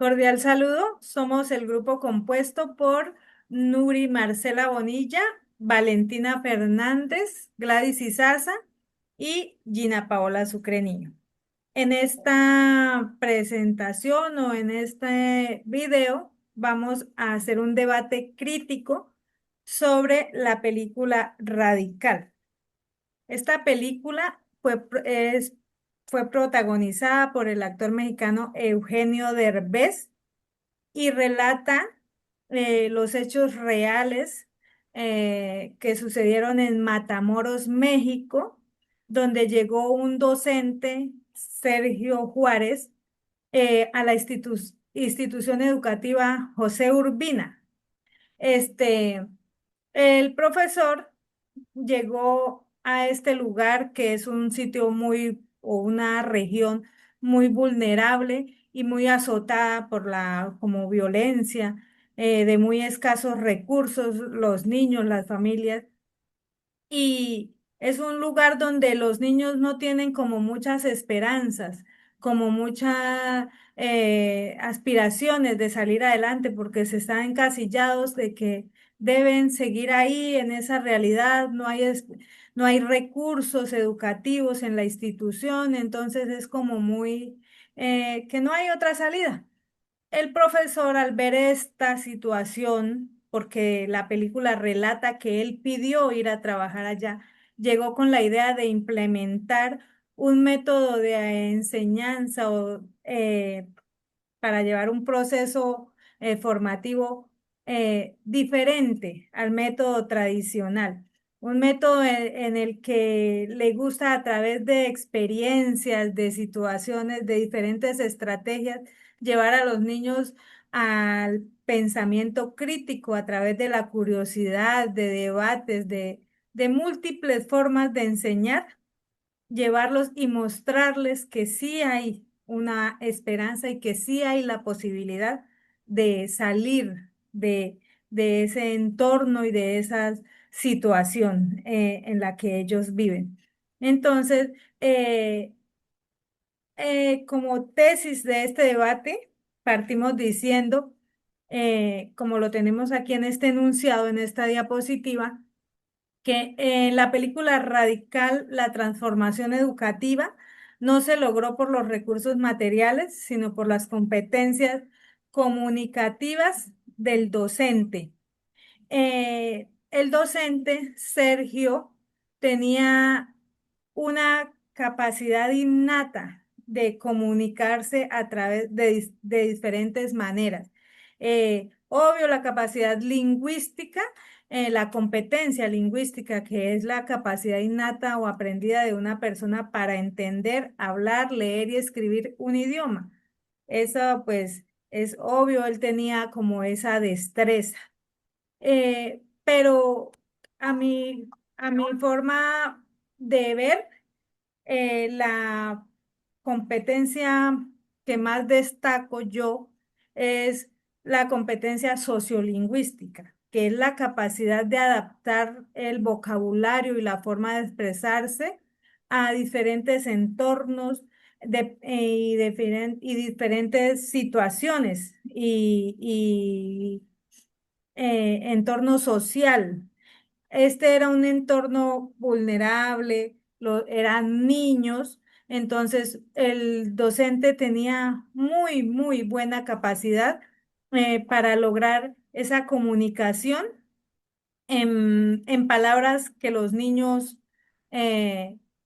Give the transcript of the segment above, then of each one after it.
Cordial saludo. Somos el grupo compuesto por Nuri Marcela Bonilla, Valentina Fernández, Gladys Izaza y Gina Paola Sucre Niño. En esta presentación o en este video vamos a hacer un debate crítico sobre la película Radical. Esta película fue protagonizada por el actor mexicano Eugenio Derbez y relata los hechos reales que sucedieron en Matamoros, México, donde llegó un docente, Sergio Juárez, a la institución educativa José Urbina. Este, el profesor llegó a este lugar que es un sitio o una región muy vulnerable y muy azotada por la como violencia, de muy escasos recursos, los niños, las familias, y es un lugar donde los niños no tienen como muchas esperanzas, como muchas aspiraciones de salir adelante, porque se están encasillados de que deben seguir ahí en esa realidad, no hay recursos educativos en la institución, entonces es como muy que no hay otra salida. El profesor, al ver esta situación, porque la película relata que él pidió ir a trabajar allá, llegó con la idea de implementar un método de enseñanza para llevar un proceso formativo diferente al método tradicional. Un método en el que le gusta a través de experiencias, de situaciones, de diferentes estrategias, llevar a los niños al pensamiento crítico a través de la curiosidad, de debates, de múltiples formas de enseñar, llevarlos y mostrarles que sí hay una esperanza y que sí hay la posibilidad de salir de ese entorno y de esa situación en la que ellos viven. Entonces, como tesis de este debate, partimos diciendo, como lo tenemos aquí en este enunciado, en esta diapositiva, que en la película Radical, la transformación educativa no se logró por los recursos materiales, sino por las competencias comunicativas del docente. El docente, Sergio, tenía una capacidad innata de comunicarse a través de diferentes maneras. Obvio, la capacidad lingüística, la competencia lingüística, que es la capacidad innata o aprendida de una persona para entender, hablar, leer y escribir un idioma. Eso, pues, es obvio, él tenía como esa destreza. Pero a mi forma de ver, la competencia que más destaco yo es la competencia sociolingüística, que es la capacidad de adaptar el vocabulario y la forma de expresarse a diferentes entornos y diferentes situaciones y entorno social. Este era un entorno vulnerable, eran niños, entonces el docente tenía muy buena capacidad para lograr esa comunicación en palabras que los niños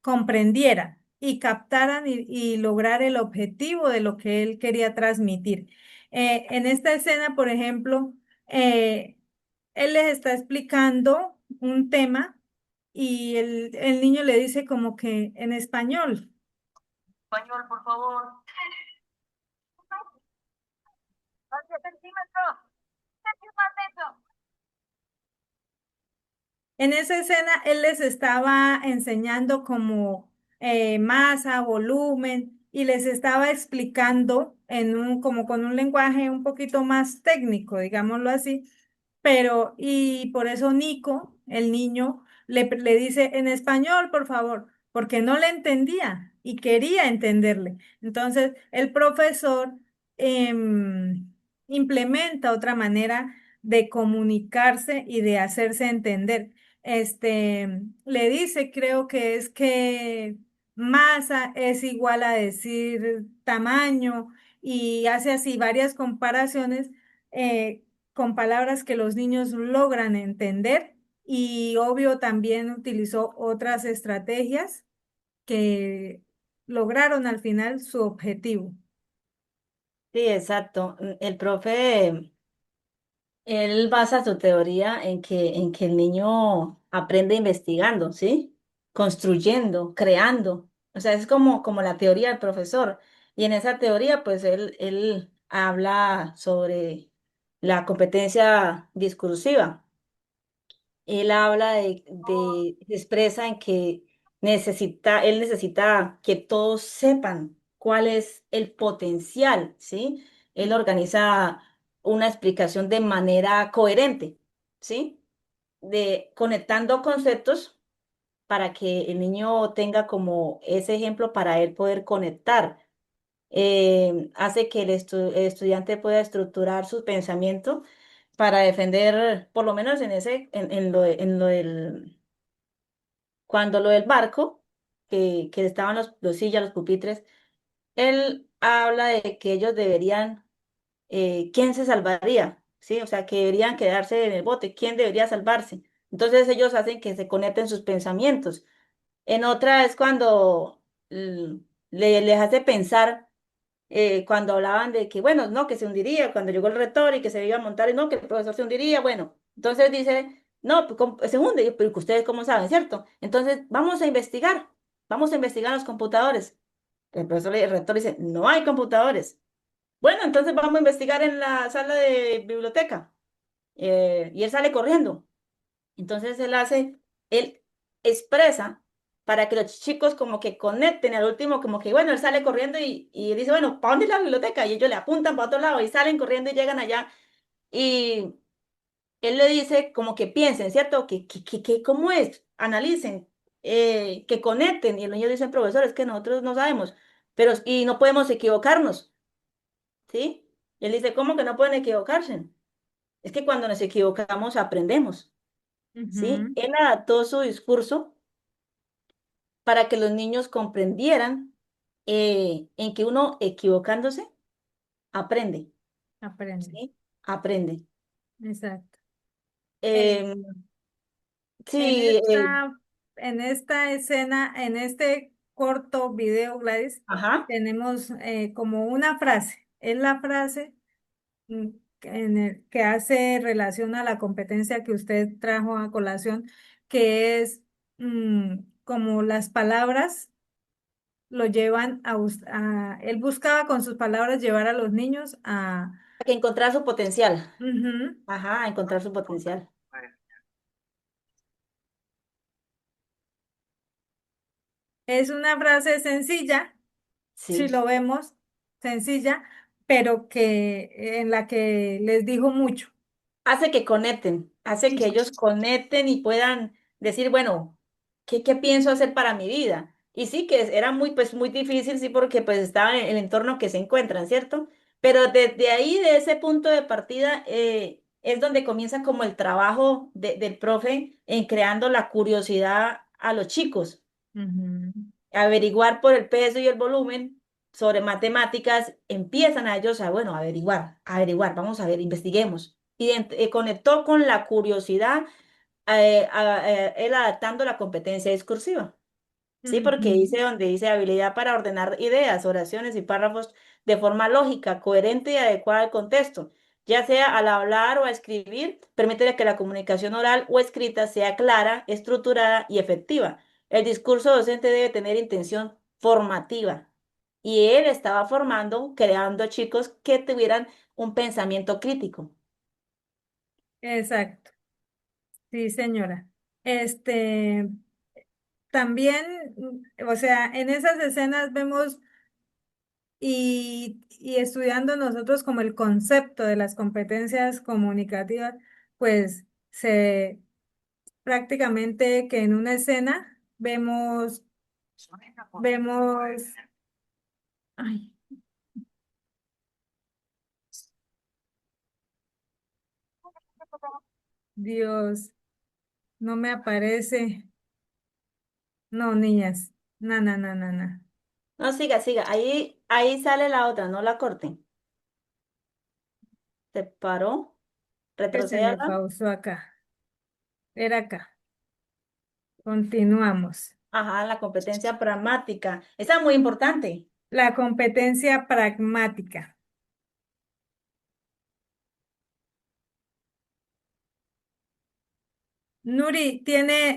comprendieran y captaran y lograr el objetivo de lo que él quería transmitir. En esta escena, por ejemplo, él les está explicando un tema y el niño le dice como que en español. Español, por favor. 11 centímetros. ¿Qué más de eso? En esa escena él les estaba enseñando como masa, volumen y les estaba explicando como con un lenguaje un poquito más técnico, digámoslo así, y por eso Nico, el niño, le dice en español, por favor, porque no le entendía y quería entenderle. Entonces el profesor em, implementa otra manera de comunicarse y de hacerse entender. Le dice, creo que es que masa es igual a decir tamaño y hace así varias comparaciones con palabras que los niños logran entender y obvio también utilizó otras estrategias que lograron al final su objetivo. Sí, exacto. El profe, él basa su teoría en que el niño aprende investigando, ¿sí? Construyendo, creando. O sea, es como, como la teoría del profesor. Y en esa teoría, pues él habla sobre la competencia discursiva. Él habla se expresa en que él necesita que todos sepan cuál es el potencial, ¿sí? Él organiza una explicación de manera coherente, ¿sí? De conectando conceptos para que el niño tenga como ese ejemplo para él poder conectar. Hace que el estudiante pueda estructurar su pensamiento para defender, por lo menos en en lo del, cuando lo del barco, que estaban los sillas, los pupitres, él habla de que ellos deberían, ¿quién se salvaría? ¿Sí? O sea, que deberían quedarse en el bote, ¿quién debería salvarse? Entonces ellos hacen que se conecten sus pensamientos. En otra es cuando mm, les hace pensar cuando hablaban de que, bueno, no, que se hundiría, cuando llegó el rector y que se iba a montar, y no, que el profesor se hundiría, bueno, entonces dice, no, pues, se hunde, y yo, pero que ustedes cómo saben, ¿cierto? Entonces, vamos a investigar los computadores. El rector dice, no hay computadores. Bueno, entonces vamos a investigar en la sala de biblioteca. Y él sale corriendo. Entonces él expresa para que los chicos como que conecten al último, como que bueno, él sale corriendo y dice, bueno, ¿para dónde es la biblioteca? Y ellos le apuntan para otro lado y salen corriendo y llegan allá. Y él le dice como que piensen, ¿cierto? ¿Cómo es? Analicen, que conecten. Y los niños dicen, profesor, es que nosotros no sabemos, pero y no podemos equivocarnos, ¿sí? Y él dice, ¿cómo que no pueden equivocarse? Es que cuando nos equivocamos aprendemos. ¿Sí? Ujú. Él adaptó su discurso para que los niños comprendieran en que uno equivocándose aprende, Aprende. ¿sí? Aprende. Exacto. Eh, Em, en sí, en esta escena, en este corto video, Gladys, ajá, tenemos como una frase. Es la frase mm, en el que hace relación a la competencia que usted trajo a colación, que es como las palabras lo llevan él buscaba con sus palabras llevar a los niños a... que encontrar su potencial. Ujú. Ajá, encontrar su potencial. Es una frase sencilla, si Sí. lo vemos, sencilla, pero que en la que les dijo mucho. Hace que conecten, hace que Sí. ellos conecten y puedan decir, bueno, ¿qué pienso hacer para mi vida? Y sí, que era muy, pues, muy difícil, sí, porque pues estaba en el entorno que se encuentran, ¿cierto? Pero desde ahí, de ese punto de partida, es donde comienza como el trabajo del profe en creando la curiosidad a los chicos, Ujú, averiguar por el peso y el volumen sobre matemáticas, empiezan a ellos a, bueno, averiguar, vamos a ver, investiguemos. Y conectó con la curiosidad, él adaptando la competencia discursiva. Sí, porque ujú. dice donde dice habilidad para ordenar ideas, oraciones y párrafos de forma lógica, coherente y adecuada al contexto, ya sea al hablar o a escribir, permite que la comunicación oral o escrita sea clara, estructurada y efectiva. El discurso docente debe tener intención formativa. Y él estaba formando, creando chicos que tuvieran un pensamiento crítico. Exacto, sí, señora. Este, también, o sea, en esas escenas vemos y estudiando nosotros como el concepto de las competencias comunicativas, pues se prácticamente que en una escena vemos, ay, Dios, no me aparece. No, niñas. No, no, no, no, no. No, siga, siga. Ahí sale la otra, no la corten. Se paró, Que se me retrocédala. pausó acá. Era acá. Continuamos. Ajá, la competencia pragmática. Esa es muy importante. La competencia pragmática. Nuri,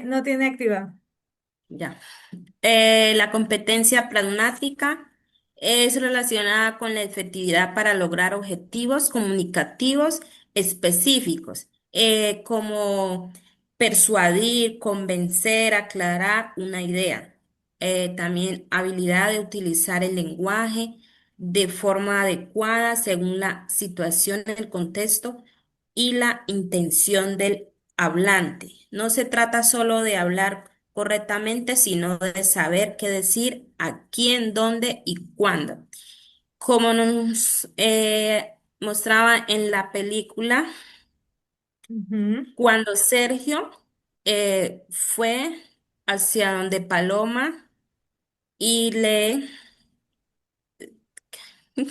no tiene activado. Ya. La competencia pragmática es relacionada con la efectividad para lograr objetivos comunicativos específicos, como persuadir, convencer, aclarar una idea. También habilidad de utilizar el lenguaje de forma adecuada según la situación, el contexto y la intención del hablante. No se trata solo de hablar correctamente, sino de saber qué decir, a quién, dónde y cuándo. Como nos mostraba en la película, Ujú. cuando Sergio fue hacia donde Paloma y le... ¿Qué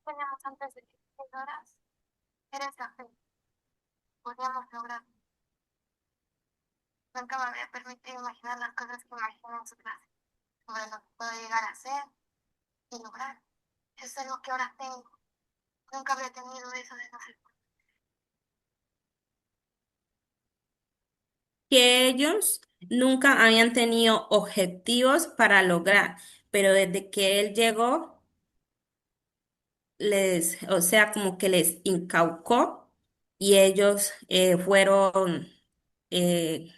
teníamos antes de que llegaras? Eres la fe. Podíamos lograrlo. Nunca me había permitido imaginar las cosas que imagino en su clase, sobre lo que puedo llegar a ser y lograr. Eso es algo que ahora tengo. Nunca había tenido eso de no ser. que ellos nunca habían tenido objetivos para lograr, pero desde que él llegó, o sea, como que les incaucó y ellos fueron eh,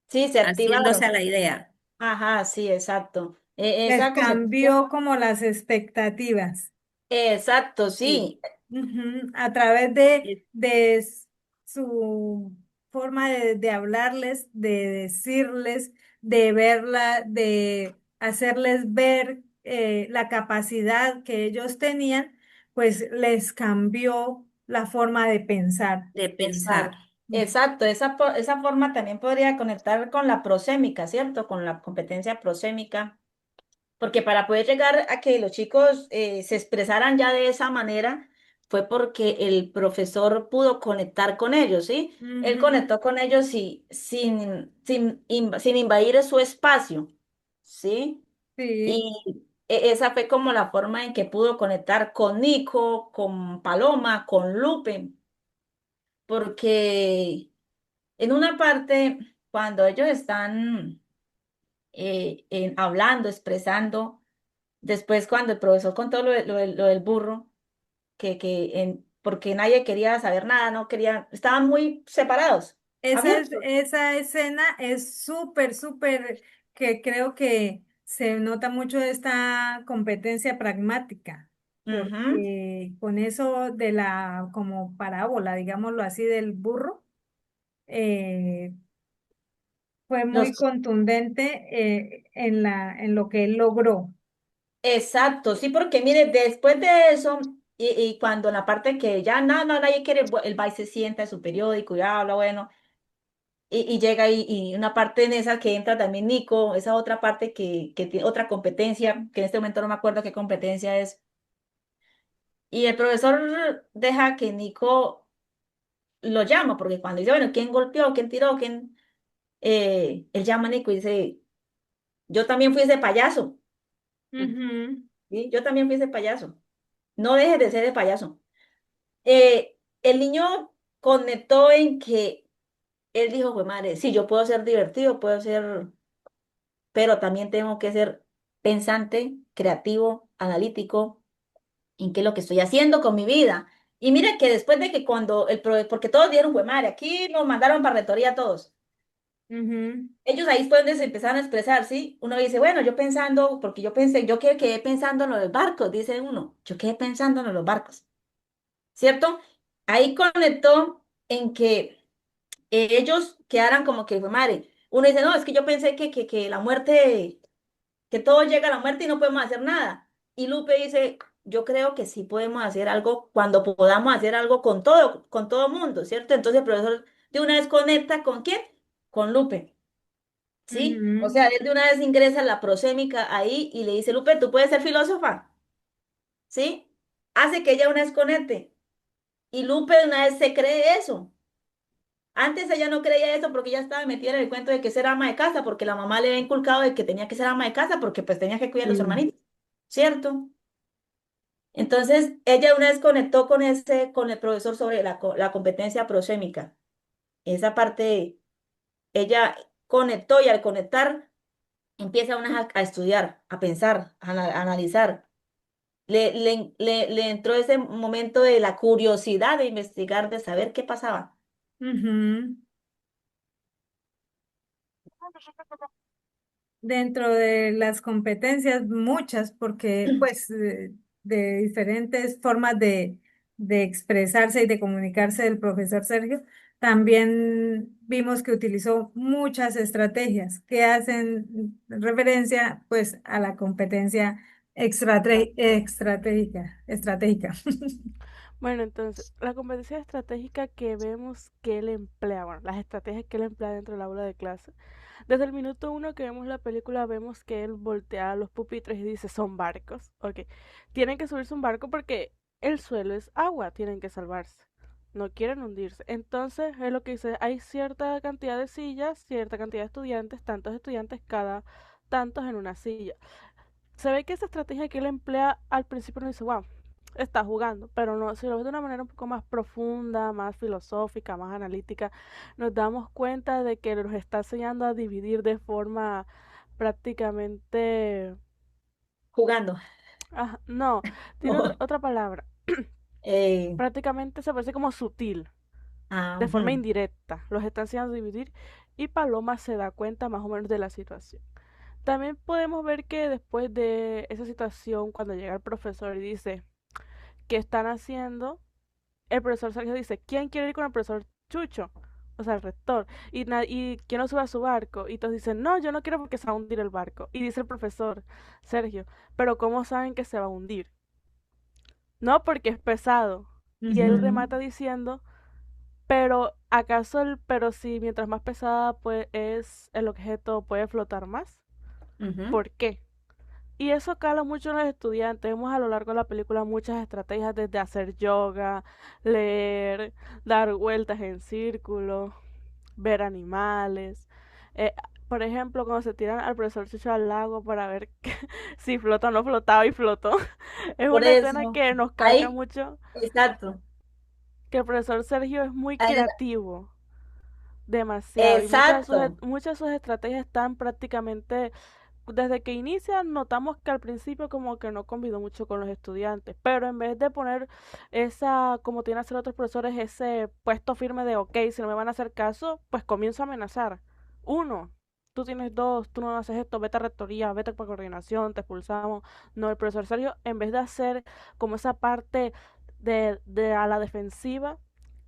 Sí, se haciéndose activaron. a la idea Ajá, sí, exacto. Les Esa competencia. cambió como las expectativas. Exacto, y sí. Ujú. A través eh, su forma de hablarles, de decirles, de verla, de hacerles ver la capacidad que ellos tenían, pues les cambió la forma de pensar. de pensar. Exacto. Exacto, esa forma también podría conectar con la prosémica, ¿cierto? Con la competencia prosémica. Porque para poder llegar a que los chicos se expresaran ya de esa manera, fue porque el profesor pudo conectar con ellos, ¿sí? Él Ujú. conectó con ellos y, sin invadir su espacio, ¿sí? Sí, Y esa fue como la forma en que pudo conectar con Nico, con Paloma, con Lupe, porque en una parte, cuando ellos están hablando, expresando, después, cuando el profesor contó lo del burro, porque nadie quería saber nada, no querían, estaban muy separados, abiertos. esa escena es súper, súper, que creo que se nota mucho esta competencia pragmática, Ujú. porque con eso de la como parábola, digámoslo así, del burro, eh, fue muy Los, contundente en lo que él logró. exacto, sí, porque mire, después de eso, y cuando en la parte que ya nadie quiere, él va y se sienta en su periódico y habla, bueno, y llega y una parte en esa que entra también Nico, esa otra parte que tiene otra competencia, que en este momento no me acuerdo qué competencia es. Y el profesor deja que Nico lo llama, porque cuando dice, bueno, ¿quién golpeó? ¿Quién tiró? ¿Quién? Él llama a Nico y dice, yo también fui ese payaso, Ujú, ¿sí? Yo también fui ese payaso. No dejes de ser el payaso. El niño conectó en que él dijo, pues madre, sí, yo puedo ser divertido, puedo ser, pero también tengo que ser pensante, creativo, analítico, en qué es lo que estoy haciendo con mi vida. Y mira que después de que cuando porque todos dieron, pues madre, aquí nos mandaron para rectoría todos. ujú, Ellos ahí fue donde se empezaron a expresar, ¿sí? Uno dice, bueno, yo pensando, porque yo pensé, quedé pensando en lo de los barcos, dice uno, yo quedé pensando en lo de los barcos, ¿cierto? Ahí conectó en que ellos quedaran como que, madre, uno dice, no, es que yo pensé que la muerte, que todo llega a la muerte y no podemos hacer nada. Y Lupe dice, yo creo que sí podemos hacer algo cuando podamos hacer algo con todo mundo, ¿cierto? Entonces el profesor de una vez conecta ¿con quién? Con Lupe, ¿sí? O Ujú, sea, él de una vez ingresa a la prosémica ahí y le dice, Lupe, tú puedes ser filósofa, ¿sí? Hace que ella una vez conecte. Y Lupe de una vez se cree eso. Antes ella no creía eso porque ella estaba metida en el cuento de que ser ama de casa, porque la mamá le había inculcado de que tenía que ser ama de casa porque pues tenía que cuidar a los sí. hermanitos, ¿cierto? Entonces, ella una vez conectó con con el profesor sobre la competencia prosémica. Esa parte, ella conectó y al conectar, empieza una a estudiar, a pensar, a analizar. Le entró ese momento de la curiosidad de investigar, de saber qué pasaba. Ujú. Dentro de las competencias, muchas, porque pues de diferentes formas de expresarse y de comunicarse del profesor Sergio, también vimos que utilizó muchas estrategias que hacen referencia pues a la competencia Exacto. estratégica. Bueno, entonces, la competencia estratégica que vemos que él emplea, bueno, las estrategias que él emplea dentro del aula de clase. Desde el minuto uno que vemos la película, vemos que él voltea los pupitres y dice, son barcos. Ok, tienen que subirse un barco porque el suelo es agua, tienen que salvarse. No quieren hundirse. Entonces, es lo que dice, hay cierta cantidad de sillas, cierta cantidad de estudiantes, cada tantos en una silla. Se ve que esa estrategia que él emplea al principio no dice, wow, está jugando, pero no, si lo ves de una manera un poco más profunda, más filosófica, más analítica, nos damos cuenta de que nos está enseñando a dividir de forma prácticamente, Jugando. no, tiene otra palabra, Eh, prácticamente se parece como sutil, de forma ujú, indirecta, los está enseñando a dividir y Paloma se da cuenta más o menos de la situación. También podemos ver que después de esa situación, cuando llega el profesor y dice, ¿qué están haciendo? El profesor Sergio dice, ¿quién quiere ir con el profesor Chucho? O sea, el rector. Y ¿quién no sube a su barco? Y todos dicen, no, yo no quiero porque se va a hundir el barco. Y dice el profesor Sergio, pero ¿cómo saben que se va a hundir? No, porque es pesado. Y él Ujú, remata diciendo, pero ¿acaso pero si mientras más pesada pues, es el objeto puede flotar más? ujú, ¿Por qué? Y eso cala mucho en los estudiantes. Vemos a lo largo de la película muchas estrategias desde hacer yoga, leer, dar vueltas en círculo, ver animales. Eh, por ejemplo, cuando se tiran al profesor Chucho al lago para ver si flota o no flotaba y flotó. Es por una escena eso. que nos calca Ahí, mucho exacto. que el profesor Sergio es muy Ahí- creativo, demasiado. Y exacto. muchas de sus estrategias están prácticamente desde que inicia notamos que al principio como que no convidó mucho con los estudiantes, pero en vez de poner esa, como tienen que hacer otros profesores, ese puesto firme de, ok, si no me van a hacer caso, pues comienzo a amenazar. Uno, tú tienes dos, tú no haces esto, vete a rectoría, vete para coordinación, te expulsamos. No, el profesor Sergio, en vez de hacer como esa parte de a la defensiva,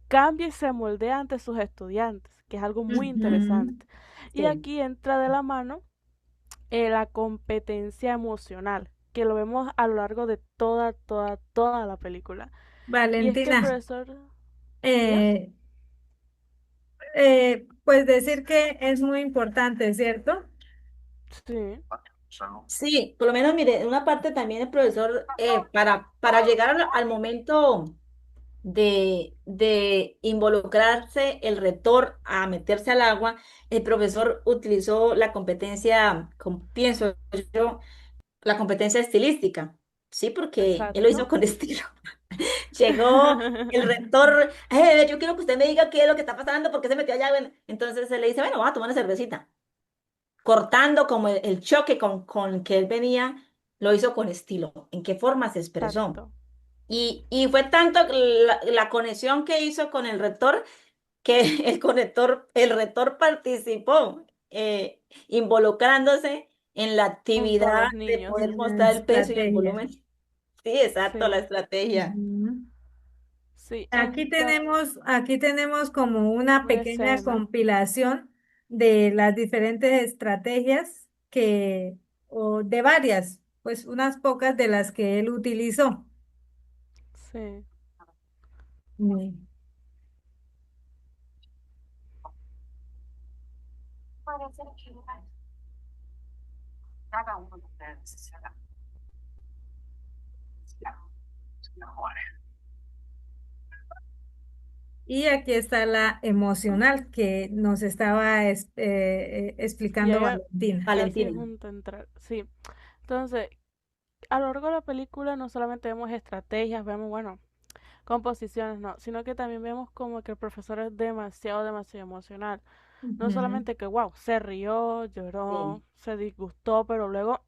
cambia y se moldea ante sus estudiantes, que es algo muy ujú. interesante. Y Sí. aquí entra de la mano la competencia emocional, que lo vemos a lo largo de toda la película. Y es que el Valentina, profesor, diga, eh, pues decir que es muy importante, ¿cierto? sí, Sí, por lo menos, mire, en una parte también el profesor, para llegar al momento de involucrarse el rector a meterse al agua, el profesor utilizó la competencia, pienso yo, la competencia estilística, sí, porque él lo hizo exacto. con estilo. Llegó el rector, yo quiero que usted me diga qué es lo que está pasando, por qué se metió allá. Bueno, entonces él le dice, bueno, vamos a tomar una cervecita. Cortando como el choque con que él venía, lo hizo con estilo. ¿En qué forma se expresó? Exacto, Y fue tanto la conexión que hizo con el rector que el rector participó, involucrándose en la junto a actividad los de niños, poder En la mostrar el peso y el estrategia. volumen. Sí, exacto, la sí, estrategia. Ujú. sí, Aquí tenemos como una una pequeña escena, compilación de las diferentes estrategias o de varias. pues unas pocas de las que él utilizó. Sí. Mm. Puede ser que cada uno de ustedes se haga mejor. Y aquí está la emocional que nos estaba Y explicando Valentina. ahí sí Valentina. junto a entrar. Sí. Entonces, a lo largo de la película no solamente vemos estrategias, vemos, bueno, composiciones, no, sino que también vemos como que el profesor es demasiado, demasiado emocional. No Ujú, solamente que, wow, se rió, lloró, Sí. se disgustó, pero luego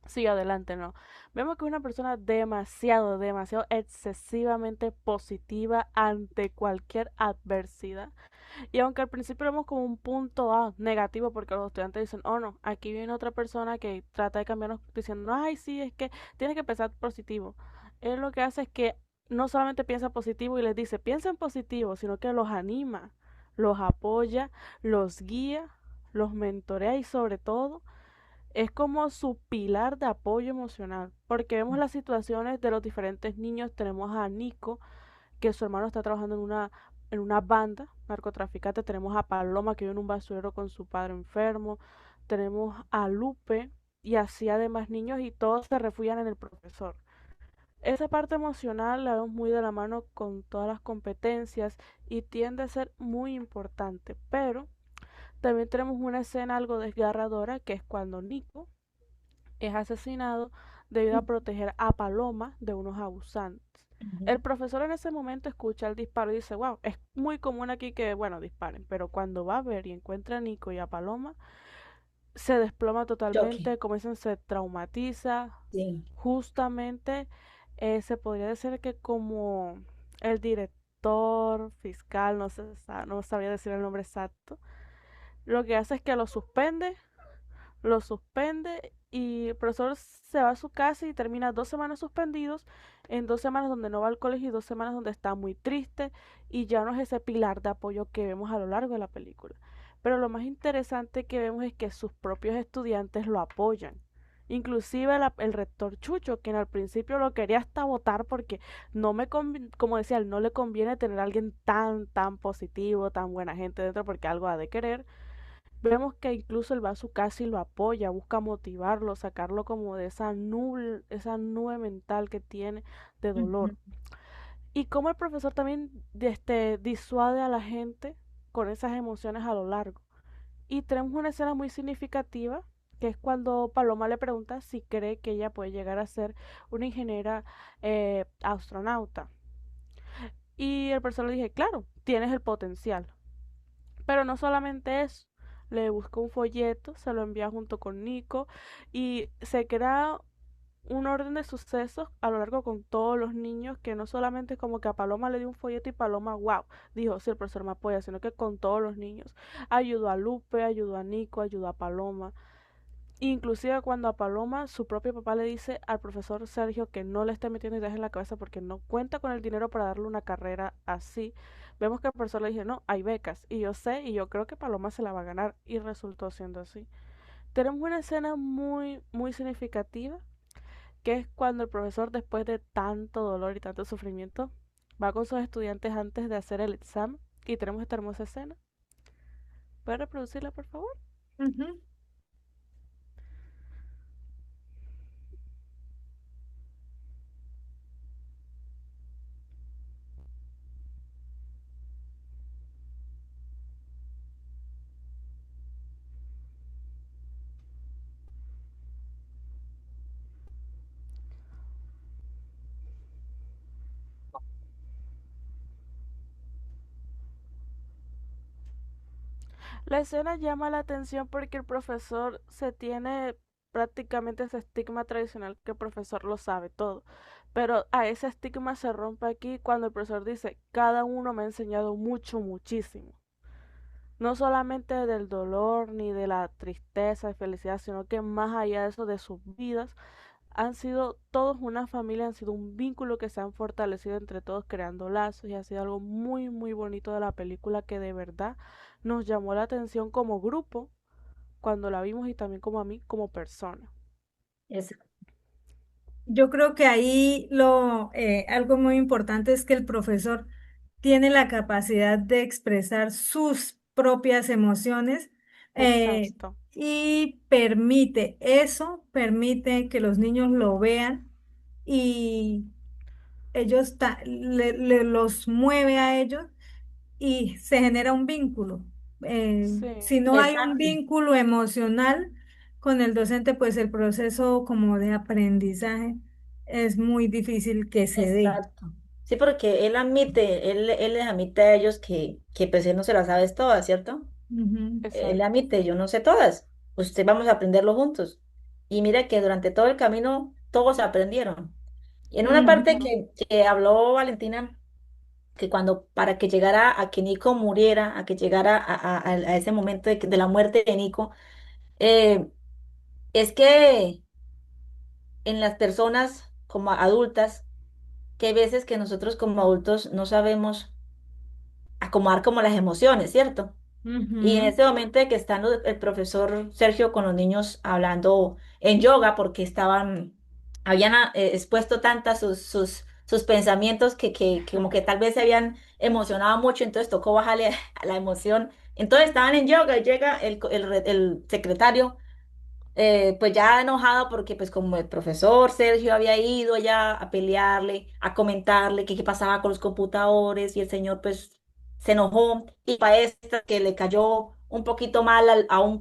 sigue adelante, no. Vemos que es una persona demasiado, demasiado excesivamente positiva ante cualquier adversidad. Y aunque al principio vemos como un punto negativo porque los estudiantes dicen, oh no, aquí viene otra persona que trata de cambiarnos diciendo, ay, sí, es que tienes que pensar positivo. Él lo que hace es que no solamente piensa positivo y les dice, piensa en positivo, sino que los anima, los apoya, los guía, los mentorea y sobre todo es como su pilar de apoyo emocional. Porque vemos las situaciones de los diferentes niños, tenemos a Nico, que su hermano está trabajando en una banda narcotraficante. Tenemos a Paloma que vive en un basurero con su padre enfermo. Tenemos a Lupe y así además niños y todos se refugian en el profesor. Esa parte emocional la vemos muy de la mano con todas las competencias y tiende a ser muy importante. Pero también tenemos una escena algo desgarradora que es cuando Nico es asesinado debido a proteger a Paloma de unos abusantes. El Ujú. profesor en ese momento escucha el disparo y dice, wow, es muy común aquí que, bueno, disparen, pero cuando va a ver y encuentra a Nico y a Paloma, se desploma Choque. totalmente, como dicen, se traumatiza. Sí. Justamente se podría decir que como el director fiscal, no sé, no sabía decir el nombre exacto, lo que hace es que lo suspende y el profesor se va a su casa y termina 2 semanas suspendidos, en 2 semanas donde no va al colegio y 2 semanas donde está muy triste y ya no es ese pilar de apoyo que vemos a lo largo de la película. Pero lo más interesante que vemos es que sus propios estudiantes lo apoyan. Inclusive el rector Chucho, quien al principio lo quería hasta votar porque como decía él, no le conviene tener a alguien tan, tan positivo, tan buena gente dentro porque algo ha de querer. Vemos que incluso él va a su casa y lo apoya, busca motivarlo, sacarlo como de esa nube mental que tiene de ujú, dolor. Y cómo el profesor también disuade a la gente con esas emociones a lo largo. Y tenemos una escena muy significativa, que es cuando Paloma le pregunta si cree que ella puede llegar a ser una ingeniera astronauta. Y el profesor le dije, claro, tienes el potencial. Pero no solamente eso, le busca un folleto, se lo envía junto con Nico y se crea un orden de sucesos a lo largo con todos los niños que no solamente como que a Paloma le dio un folleto y Paloma, wow, dijo, sí, el profesor me apoya, sino que con todos los niños. Ayudó a Lupe, ayudó a Nico, ayudó a Paloma. Inclusive cuando a Paloma su propio papá le dice al profesor Sergio que no le esté metiendo ideas en la cabeza porque no cuenta con el dinero para darle una carrera así, vemos que el profesor le dice, no, hay becas. Y yo sé y yo creo que Paloma se la va a ganar. Y resultó siendo así. Tenemos una escena muy, muy significativa que es cuando el profesor después de tanto dolor y tanto sufrimiento va con sus estudiantes antes de hacer el examen y tenemos esta hermosa escena. ¿Puedes reproducirla, por favor? ujú. La escena llama la atención porque el profesor se tiene prácticamente ese estigma tradicional que el profesor lo sabe todo. Pero a ese estigma se rompe aquí cuando el profesor dice, cada uno me ha enseñado mucho, muchísimo. No solamente del dolor ni de la tristeza y felicidad, sino que más allá de eso, de sus vidas, han sido todos una familia, han sido un vínculo que se han fortalecido entre todos creando lazos y ha sido algo muy muy bonito de la película que de verdad nos llamó la atención como grupo cuando la vimos y también como a mí como persona. Yo creo que ahí algo muy importante es que el profesor tiene la capacidad de expresar sus propias emociones, eh, Exacto. y permite que los niños lo vean y los mueve a ellos y se genera un vínculo. Sí. Si no hay un Exacto. vínculo emocional con el docente, pues el proceso como de aprendizaje es muy difícil que se dé. Exacto. Sí, porque él les admite a ellos que pues él no se las sabe todas, ¿cierto? Ujú, Él le Exacto. admite, yo no sé todas. Usted vamos a aprenderlo juntos. Y mira que durante todo el camino todos aprendieron. Y en una parte ujú, Ujú. que habló Valentina, que cuando para que llegara a que Nico muriera, a que llegara a ese momento de la muerte de Nico, eh, es que en las personas como adultas, que hay veces que nosotros como adultos no sabemos acomodar como las emociones, ¿cierto? Y en ujú, este momento de que están el profesor Sergio con los niños hablando en yoga, porque habían expuesto tantas sus pensamientos que como que tal vez se habían emocionado mucho, entonces tocó bajarle a la emoción. Entonces estaban en yoga y llega el secretario pues ya enojado porque pues como el profesor Sergio había ido allá a pelearle, a comentarle que qué pasaba con los computadores y el señor pues se enojó y para esta que le cayó un poquito mal a un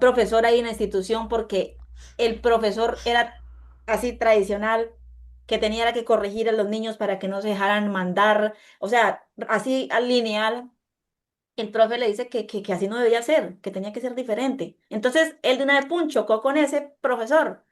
profesor ahí en la institución porque el profesor era así tradicional que tenía que corregir a los niños para que no se dejaran mandar, o sea, así al lineal el profe le dice que así no debía ser, que tenía que ser diferente. Entonces, él de una vez, pum, chocó con ese profesor.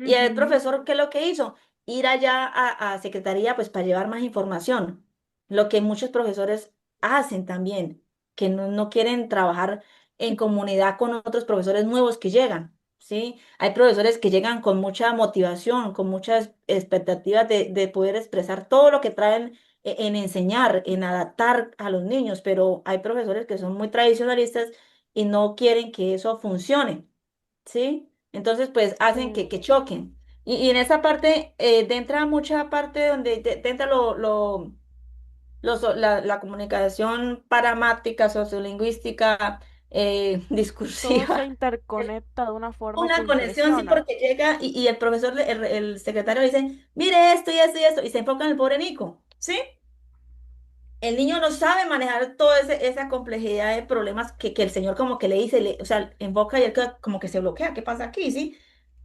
Y el ujú. profesor, ¿qué es lo que hizo? Ir allá a secretaría, pues, para llevar más información. Lo que muchos profesores hacen también, que no quieren trabajar en comunidad con otros profesores nuevos que llegan, ¿sí? Hay profesores que llegan con mucha motivación, con muchas expectativas de poder expresar todo lo que traen en enseñar, en adaptar a los niños, pero hay profesores que son muy tradicionalistas y no quieren que eso funcione, ¿sí? Entonces, pues hacen Sí. que choquen. Y en esa parte, entra mucha parte donde entra la comunicación paramática, sociolingüística, Todo se discursiva. interconecta de una forma que Una conexión, sí, impresiona. porque llega y el profesor, el secretario dice, mire esto y esto y esto, y se enfoca en el pobre Nico, ¿sí? El niño no sabe manejar toda esa complejidad de problemas que el señor como que le dice, o sea, enfoca y él como que se bloquea, ¿qué pasa aquí? ¿Sí?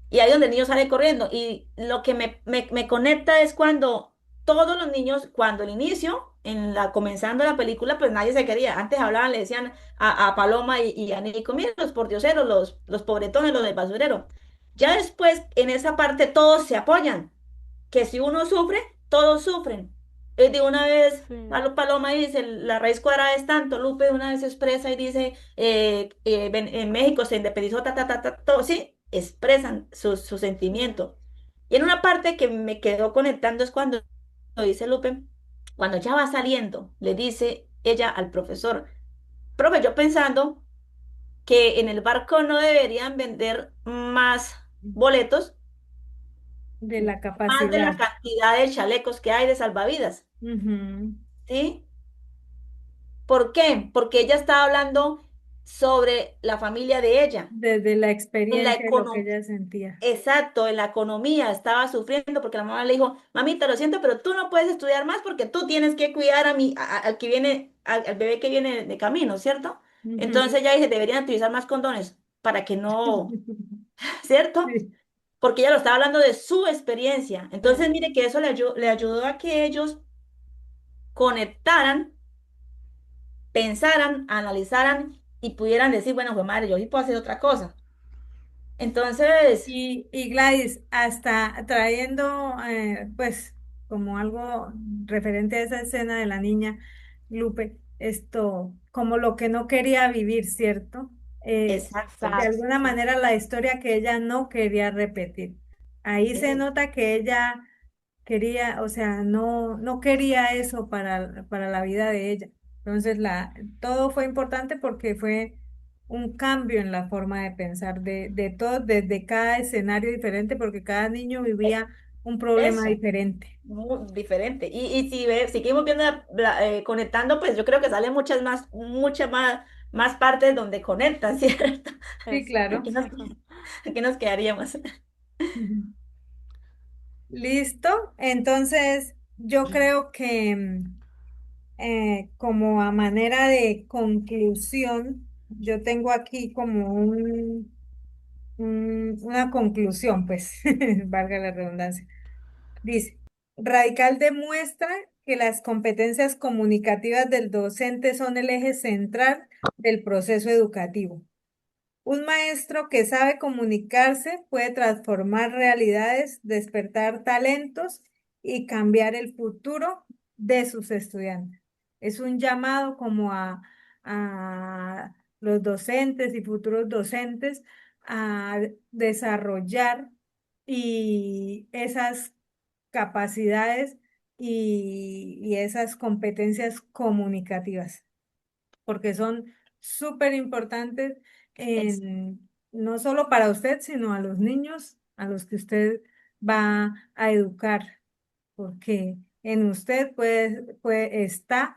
Y ahí es donde el niño sale corriendo. Y lo que me conecta es cuando todos los niños, cuando el inicio, comenzando la película, pues nadie se quería. Antes hablaban, le decían a Paloma y a Nico, mira, los pordioseros, los pobretones, los del basurero. Ya después, en esa parte, todos se apoyan que si uno sufre, todos sufren. De una vez, Sí. Paloma dice, la raíz cuadrada es tanto, Lupe de una vez se expresa y dice, en México se independizó, todo, sí, expresan su Sí. sentimiento. Y en una parte que me quedó conectando es cuando dice Lupe, cuando ya va saliendo, le dice ella al profesor, profe, yo pensando que en el barco no deberían vender más boletos De la más de la capacidad. cantidad de chalecos que hay de salvavidas, Ujú. ¿sí? ¿Por qué? Porque ella estaba hablando sobre la familia de ella, Desde la en la experiencia de lo que economía, ella sentía. exacto, en la economía estaba sufriendo porque la mamá le dijo, mamita, lo siento, pero tú no puedes estudiar más porque tú tienes que cuidar al que viene, al bebé que viene de camino, ¿cierto? Ujú. Entonces ella dice, deberían utilizar más condones para que no, ¿cierto? Sí. Porque ella lo estaba hablando de su experiencia. Entonces, Sí. mire que eso le ayudó a que ellos conectaran, pensaran, analizaran y pudieran decir, bueno, pues madre, yo sí puedo hacer otra cosa. Entonces, Y Gladys, hasta trayendo, pues, como algo referente a esa escena de la niña Lupe, esto, como lo que no quería vivir, ¿cierto? exacto, De alguna Exacto. manera la historia que ella no quería repetir. Ahí se es- nota que ella quería, o sea, no quería eso para la vida de ella. Entonces, todo fue importante porque fue un cambio en la forma de pensar de todo, desde cada escenario diferente, porque cada niño Eh, vivía un problema Eso. diferente. Muy diferente. Y si seguimos viendo, conectando, pues yo creo que salen muchas más partes donde conectan, ¿cierto? Sí, Exacto. claro. Aquí nos, aquí nos quedaríamos. Ujú. Listo. Entonces, yo creo que como a manera de conclusión, yo tengo aquí como una conclusión, pues, valga la redundancia. Dice, Radical demuestra que las competencias comunicativas del docente son el eje central del proceso educativo. Un maestro que sabe comunicarse puede transformar realidades, despertar talentos y cambiar el futuro de sus estudiantes. Es un llamado como a los docentes y futuros docentes a desarrollar esas capacidades y esas competencias comunicativas porque son súper importantes Es, no solo para usted, sino a los niños a los que usted va a educar, porque en usted está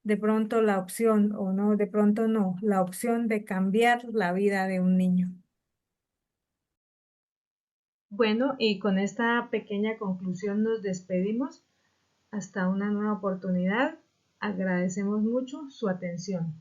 de pronto la opción, o no, de pronto no, la opción de cambiar la vida de un niño. Bueno, y con esta pequeña conclusión nos despedimos. Hasta una nueva oportunidad. Agradecemos mucho su atención.